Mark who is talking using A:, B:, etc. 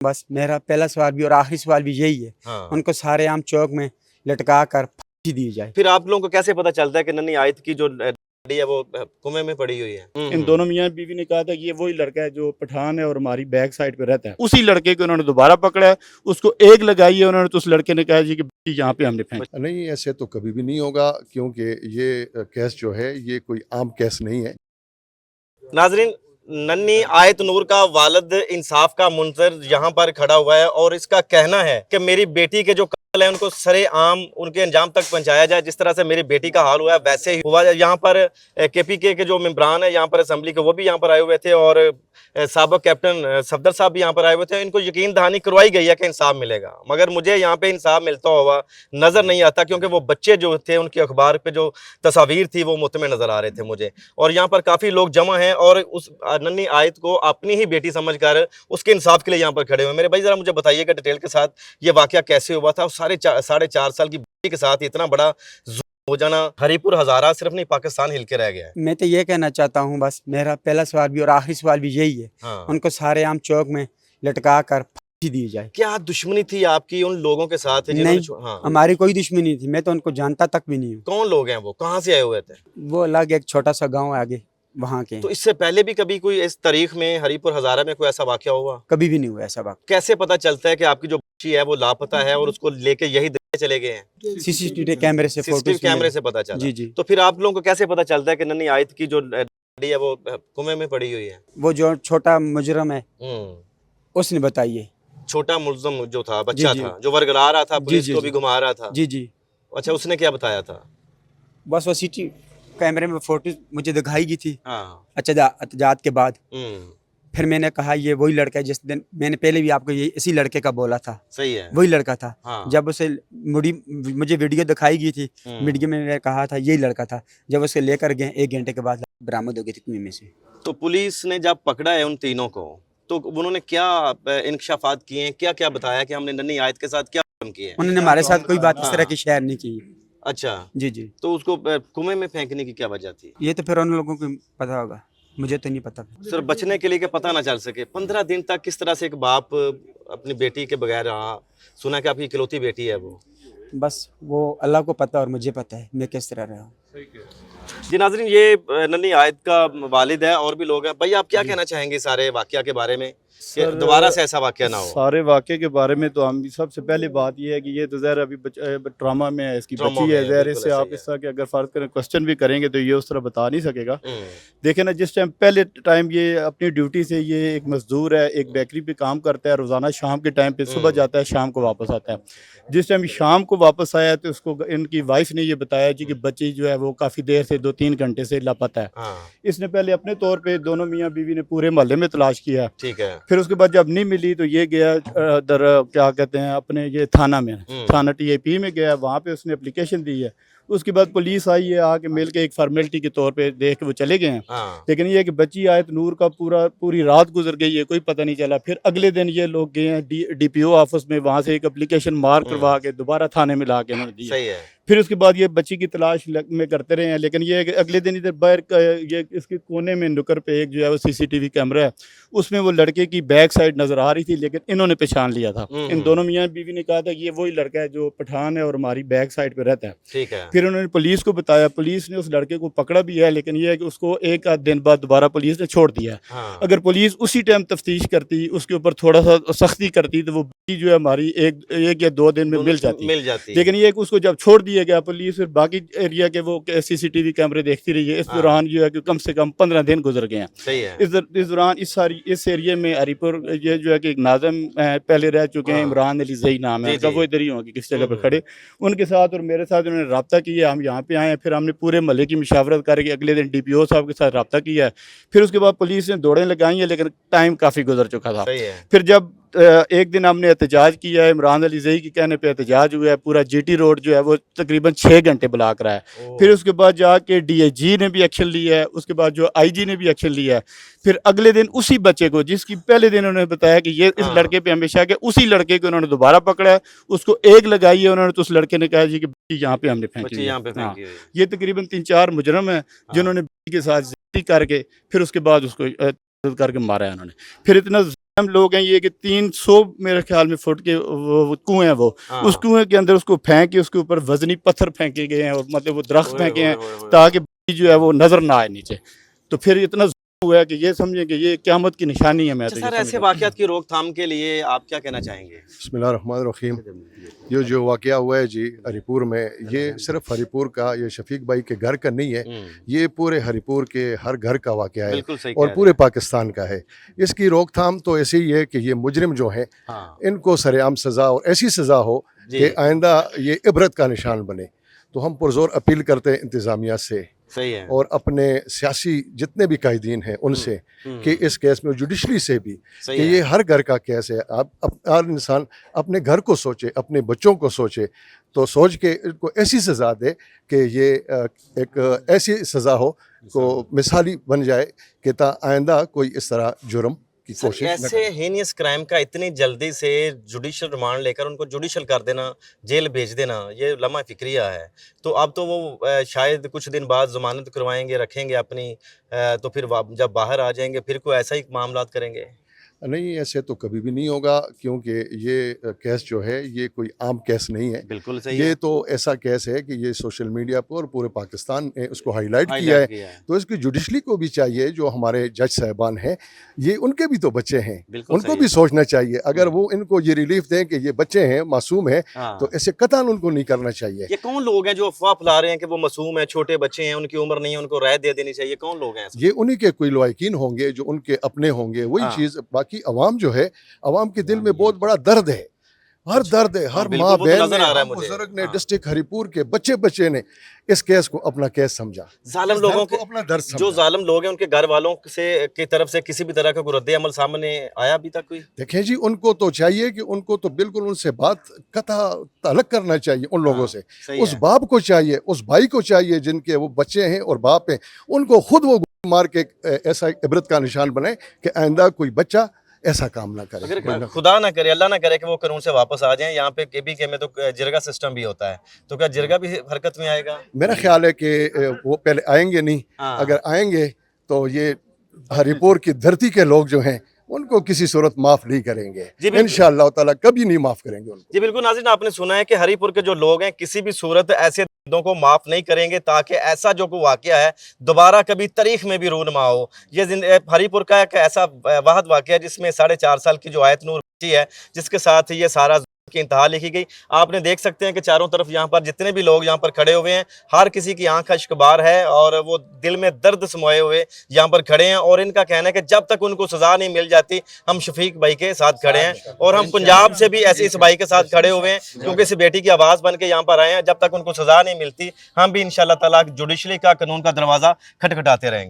A: बस मेरा पहला सवाल भी और आखिरी सवाल भी यही है।
B: हाँ।
A: उनको सारे आम चौक में लटका कर फांसी दी जाए।
B: फिर आप लोगों को कैसे पता चलता है कि नन्ही आयत की जो बॉडी है वो कुएं में पड़ी हुई है?
C: इन दोनों मियाँ बीवी ने कहा था कि ये वही लड़का है जो पठान है और हमारी बैक साइड पे रहता है। उसी लड़के को उन्होंने दोबारा पकड़ा है, उसको एक लगाई है उन्होंने, तो उस लड़के ने कहा जी कि यहाँ पे हमने फेंक।
D: नहीं, ऐसे तो कभी भी नहीं होगा, क्योंकि ये केस जो है ये कोई आम केस नहीं है।
B: नाजरीन, नन्ही आयत नूर का वालिद इंसाफ का मुंतजर यहाँ पर खड़ा हुआ है और इसका कहना है कि मेरी बेटी के जो कातिल है उनको सरे आम उनके अंजाम तक पहुंचाया जाए। जिस तरह से मेरी बेटी का हाल हुआ है वैसे ही हुआ। यहाँ पर KPK के जो मेंबरान है यहाँ पर असेंबली के, वो भी यहाँ पर आए हुए थे और साबिक कैप्टन सफदर साहब भी यहाँ पर आए हुए थे। इनको यकीन दहानी करवाई गई है कि इंसाफ मिलेगा, मगर मुझे यहाँ पे इंसाफ मिलता हुआ नजर नहीं आता, क्योंकि वो बच्चे जो थे उनकी अखबार पे जो तस्वीर थी वो मुतमे नजर आ रहे थे मुझे। और यहाँ पर काफ़ी लोग जमा हैं और उस नन्ही आयत को अपनी ही बेटी समझकर उसके इंसाफ के लिए यहाँ पर खड़े हुए। मेरे भाई ज़रा मुझे बताइएगा डिटेल के साथ ये वाक़या कैसे हुआ था। साढ़े 4.5 साल की बेटी के साथ इतना बड़ा हो जाना, हरीपुर हज़ारा सिर्फ नहीं पाकिस्तान हिल के रह गया है।
A: मैं तो ये कहना चाहता हूँ, बस मेरा पहला सवाल भी और आखिरी सवाल भी यही है।
B: हाँ।
A: उनको सारे आम चौक में लटका कर फांसी दी जाए।
B: क्या दुश्मनी थी आपकी उन लोगों के साथ?
A: नहीं,
B: हाँ।
A: हमारी कोई दुश्मनी नहीं थी, मैं तो उनको जानता तक भी नहीं हूँ।
B: कौन लोग हैं वो, कहाँ से आए हुए थे?
A: वो अलग एक छोटा सा गाँव आगे वहाँ के।
B: तो इससे पहले भी कभी कोई इस तारीख में हरीपुर हज़ारा में कोई ऐसा वाक़या हुआ?
A: कभी भी नहीं हुआ ऐसा बात।
B: कैसे पता चलता है कि आपकी जो बच्ची है वो लापता है और उसको लेके यही दिल्ली चले गए हैं?
A: CCTV कैमरे से
B: CCTV कैमरे से पता चला।
A: जी जी।
B: तो फिर आप लोगों को कैसे पता चलता है कि नन्ही आयत की जो बॉडी है वो कुएं में पड़ी हुई है?
A: वो जो छोटा मुजरम है उसने बताई है।
B: छोटा मुल्ज़म जो था, बच्चा
A: जी।
B: था जो वर्गला रहा था, पुलिस
A: जी,
B: को
A: जी।
B: भी घुमा रहा था।
A: जी जी।
B: अच्छा, उसने क्या बताया था?
A: बस वो CCTV कैमरे में फोटो मुझे दिखाई गई थी।
B: हाँ।
A: अतजात के बाद फिर मैंने कहा ये वही लड़का है जिस दिन मैंने पहले भी आपको ये इसी लड़के का बोला था।
B: सही है,
A: वही लड़का था।
B: हाँ।
A: जब उसे मुझे वीडियो दिखाई गई थी, मीडिया में मैंने कहा था यही लड़का था। जब उसे लेकर गए 1 घंटे के बाद बरामद हो गई थी कुएं में से।
B: तो पुलिस ने जब पकड़ा है उन तीनों को तो उन्होंने क्या इंकशाफात किए हैं, क्या क्या बताया कि हमने नन्ही आयत के साथ क्या काम किए हैं?
A: उन्होंने हमारे साथ कोई बात इस तरह की शेयर नहीं की।
B: अच्छा
A: जी जी।
B: तो उसको कुएं में फेंकने की क्या वजह थी?
A: ये तो फिर उन लोगों को पता होगा, मुझे तो नहीं पता।
B: सिर्फ बचने के लिए कि पता ना चल सके। 15 दिन तक किस तरह से एक बाप अपनी बेटी के बगैर रहा? सुना कि आपकी इकलौती बेटी है वो।
A: बस वो अल्लाह को पता और मुझे पता है मैं किस तरह रहा हूँ।
B: जी नाज़रीन, ये नन्ही आयत का वालिद है और भी लोग हैं। भाई आप क्या कहना चाहेंगे सारे वाकया के बारे में कि दोबारा से ऐसा वाकया ना हो?
C: सारे वाक़े के बारे में तो हम सबसे पहले बात ये है कि ये तो ज़हर अभी ट्रामा में है, इसकी बच्ची है ज़हर, इससे आप इस तरह के अगर फ़र्ज करें क्वेश्चन भी करेंगे तो ये उस तरह बता नहीं सकेगा। देखें ना, जिस टाइम पहले टाइम ये अपनी ड्यूटी से, ये एक मजदूर है, एक बेकरी पे काम करता है, रोज़ाना शाम के टाइम पे सुबह जाता है, शाम को वापस आता है। जिस टाइम शाम को वापस आया तो उसको इनकी वाइफ ने ये बताया जी कि बच्ची जो है वो काफ़ी देर से 2-3 घंटे से लापता है। इसने पहले अपने तौर पे दोनों मियाँ बीवी ने पूरे मोहल्ले में तलाश किया।
B: ठीक है।
C: फिर उसके बाद जब नहीं मिली तो ये गया दर क्या कहते हैं अपने ये थाना में, थाना TIP में गया, वहाँ पे उसने एप्लीकेशन दी है। उसके बाद पुलिस आई है, आके मिल के एक फॉर्मेलिटी के तौर पे देख के वो चले गए हैं। लेकिन ये है कि बच्ची आयत नूर का पूरी रात गुजर गई है, कोई पता नहीं चला। फिर अगले दिन ये लोग गए हैं DPO ऑफिस में, वहाँ से एक एप्लीकेशन मार्क करवा के दोबारा थाने में ला के उन्होंने दी।
B: सही है।
C: फिर उसके बाद ये बच्ची की तलाश में करते रहे हैं, लेकिन ये अगले दिन इधर बाहर ये इसके कोने में नुकर पे एक जो है वो CCTV कैमरा है, उसमें वो लड़के की बैक साइड नज़र आ रही थी, लेकिन इन्होंने पहचान लिया था। इन दोनों मियाँ बीवी ने कहा था कि ये वही लड़का है जो पठान है और हमारी बैक साइड पे रहता है।
B: ठीक है।
C: फिर उन्होंने पुलिस को बताया, पुलिस ने उस लड़के को पकड़ा भी है, लेकिन ये है कि उसको 1 आध दिन बाद दोबारा पुलिस ने छोड़ दिया है। अगर पुलिस उसी टाइम तफ्तीश करती, उसके ऊपर थोड़ा सा सख्ती करती तो वो बच्ची जो है हमारी एक या 2 दिन में मिल जाती। लेकिन ये कि उसको जब छोड़ दिया गया पुलिस, फिर बाकी एरिया के वो CCTV कैमरे देखती रही है। इस दौरान जो है कि कम से कम 15 दिन गुजर गए हैं।
B: सही है।
C: इस दौरान इस एरिया में हरीपुर ये जो है कि एक नाज़म पहले रह चुके हैं, इमरान अली ज़ई नाम है उनका, वो इधर ही होंगे किस जगह पर खड़े, उनके साथ और मेरे साथ उन्होंने रब्ता किया। हम यहाँ पे आए हैं, फिर हमने पूरे महल्ले की मुशावरत करके अगले दिन DPO साहब के साथ रब्ता किया है। फिर उसके बाद पुलिस ने दौड़ें लगाई हैं, लेकिन टाइम काफ़ी गुजर चुका था। फिर जब एक दिन हमने एहतजाज किया है, इमरान अली ज़ई के कहने पे एहतजाज हुआ है, पूरा GT रोड जो है वो तकरीबन 6 घंटे ब्लॉक रहा है। फिर उसके बाद जाके DIG ने भी एक्शन लिया है, उसके बाद जो IG ने भी एक्शन लिया है। फिर अगले दिन उसी बच्चे को, जिसकी पहले दिन उन्होंने बताया कि ये इस लड़के पे हमेशा के, उसी लड़के को उन्होंने दोबारा पकड़ा है, उसको एक लगाई है उन्होंने, तो उस लड़के ने कहा जी कि यहाँ पे हमने फेंकी है। ये तकरीबन 3-4 मुजरम है जिन्होंने के साथ ज़्यादती करके फिर उसके बाद उसको करके मारा है उन्होंने। फिर इतना हम लोग हैं ये कि 300 मेरे ख्याल में फुट के वो कुएं हैं, वो
B: हाँ।
C: उस कुएं के अंदर उसको फेंक के उसके ऊपर वजनी पत्थर फेंके गए हैं और मतलब वो दरख्त
B: ओए,
C: फेंके
B: ओए,
C: हैं
B: ओए, ओए।
C: ताकि जो है वो नजर ना आए नीचे। तो फिर इतना हुआ है कि ये समझें कि ये क़यामत की निशानी है। मैं
B: अच्छा
C: तो
B: सर,
C: ये
B: ऐसे
C: समझता
B: वाक़यात की रोकथाम के लिए आप क्या कहना चाहेंगे?
D: बिस्मिल्लाहिर्रहमानिर्रहीम। ये जो वाक़या हुआ है जी हरीपुर में, ये सिर्फ हरीपुर का, ये शफीक भाई के घर का नहीं है, ये पूरे हरीपुर के हर घर का वाक़या है
B: बिल्कुल सही
D: और
B: कह
D: पूरे
B: रहे
D: पाकिस्तान का है। इसकी रोकथाम तो ऐसे ही है कि ये मुजरिम जो हैं
B: हैं। हाँ
D: इनको सरेआम सज़ा और ऐसी सज़ा हो
B: जी,
D: कि आइंदा ये इबरत का निशान बने। तो हम पुरज़ोर अपील करते हैं इंतज़ामिया से
B: सही है।
D: और अपने सियासी जितने भी कायदीन हैं उनसे कि इस केस में जुडिशली से भी
B: सही
D: कि
B: है।
D: ये हर घर का केस है। आप हर इंसान अपने घर को सोचे, अपने बच्चों को सोचे, तो सोच के इनको ऐसी सज़ा दे कि ये एक ऐसी सज़ा हो को मिसाली बन जाए कि ता आइंदा कोई इस तरह जुर्म की
B: सर,
D: कोशिश न
B: ऐसे
D: करे।
B: हेनियस क्राइम का इतनी जल्दी से जुडिशल रिमांड लेकर उनको जुडिशल कर देना, जेल भेज देना, ये लम्हा फिक्रिया है। तो अब तो वो शायद कुछ दिन बाद ज़मानत करवाएंगे, रखेंगे अपनी, तो फिर जब बाहर आ जाएंगे फिर कोई ऐसा ही मामलात करेंगे।
D: नहीं, ऐसे तो कभी भी नहीं होगा क्योंकि ये केस जो है ये कोई आम केस नहीं है।
B: बिल्कुल सही
D: ये
B: है।
D: तो ऐसा केस है कि ये सोशल मीडिया पर और पूरे पाकिस्तान ने उसको हाईलाइट किया
B: हाईलाइट
D: है।
B: किया है।
D: तो इसकी जुडिशली को भी चाहिए, जो हमारे जज साहबान हैं, ये उनके भी तो बच्चे हैं,
B: बिल्कुल
D: उनको
B: सही
D: भी
B: है।
D: सोचना चाहिए। अगर वो इनको ये रिलीफ दें कि ये बच्चे हैं, मासूम हैं,
B: हाँ।
D: तो ऐसे कतई उनको नहीं करना चाहिए।
B: ये कौन लोग हैं जो अफवाह फैला रहे हैं कि वो मासूम है, छोटे बच्चे हैं, उनकी उम्र नहीं है, उनको राय दे देनी चाहिए? कौन लोग हैं ऐसे?
D: ये उन्हीं के कोई लवाकिन होंगे जो उनके अपने होंगे, वही
B: हाँ।
D: चीज़। बाकी अवाम जो है, अवाम के दिल में बहुत बड़ा दर्द है, हर दर्द है, हर
B: बिल्कुल,
D: माँ
B: वो तो
D: बहन
B: नजर
D: ने,
B: आ रहा है
D: हर
B: मुझे।
D: बुजुर्ग ने,
B: हाँ।
D: डिस्ट्रिक्ट हरीपुर के बच्चे ने इस केस को अपना केस समझा।
B: जालिम
D: इस
B: लोगों
D: दर्द
B: के
D: को अपना दर्द
B: जो
D: समझा।
B: जालिम लोग हैं उनके घर वालों से की तरफ से किसी भी तरह का कोई रद्द अमल सामने आया अभी तक कोई?
D: देखें जी, उनको तो चाहिए कि उनको तो बिल्कुल उनसे बात कथा तलक करना चाहिए उन लोगों से।
B: सही
D: उस
B: है।
D: बाप को चाहिए, उस भाई को चाहिए जिनके वो बच्चे हैं और बाप हैं, उनको खुद वो मार के ऐसा इबरत का निशान बने कि आइंदा कोई बच्चा ऐसा काम ना करे।
B: अगर खुदा ना करे, अल्लाह ना करे कि वो कानून से वापस आ जाएं, यहाँ पे केबीके में तो जिरगा सिस्टम भी होता है, तो क्या जिरगा भी हरकत में आएगा?
D: मेरा ख्याल है कि वो पहले आएंगे नहीं,
B: हाँ।
D: अगर आएंगे तो ये हरीपुर की धरती के लोग जो हैं उनको किसी सूरत माफ़ नहीं करेंगे।
B: जी, बिल्कुल।
D: इंशाअल्लाह ताला कभी नहीं माफ़ करेंगे उनको।
B: जी बिल्कुल नाज़रीन, आपने सुना है कि हरीपुर के जो लोग हैं किसी भी सूरत ऐसे दर्दों को माफ़ नहीं करेंगे ताकि ऐसा जो कोई वाक़या है दोबारा कभी तारीख में भी रूनमा हो। ये हरीपुर का एक ऐसा वाहद वाक़या है जिसमें 4.5 साल की जो आयत नूर बच्ची है, जिसके साथ ये सारा की इंतहा लिखी गई। आपने देख सकते हैं कि चारों तरफ यहाँ पर जितने भी लोग यहाँ पर खड़े हुए हैं, हर किसी की आंख का इश्कबार है और वो दिल में दर्द समाये हुए यहाँ पर खड़े हैं और इनका कहना है कि जब तक उनको सज़ा नहीं मिल जाती हम शफीक भाई के साथ खड़े हैं और हम पंजाब से भी ऐसे इस भाई के साथ खड़े हुए हैं क्योंकि इस बेटी की आवाज़ बन के यहाँ पर आए हैं। जब तक उनको सज़ा नहीं मिलती हम भी इंशाअल्लाह ताला जुडिशली का कानून का दरवाज़ा खटखटाते रहेंगे।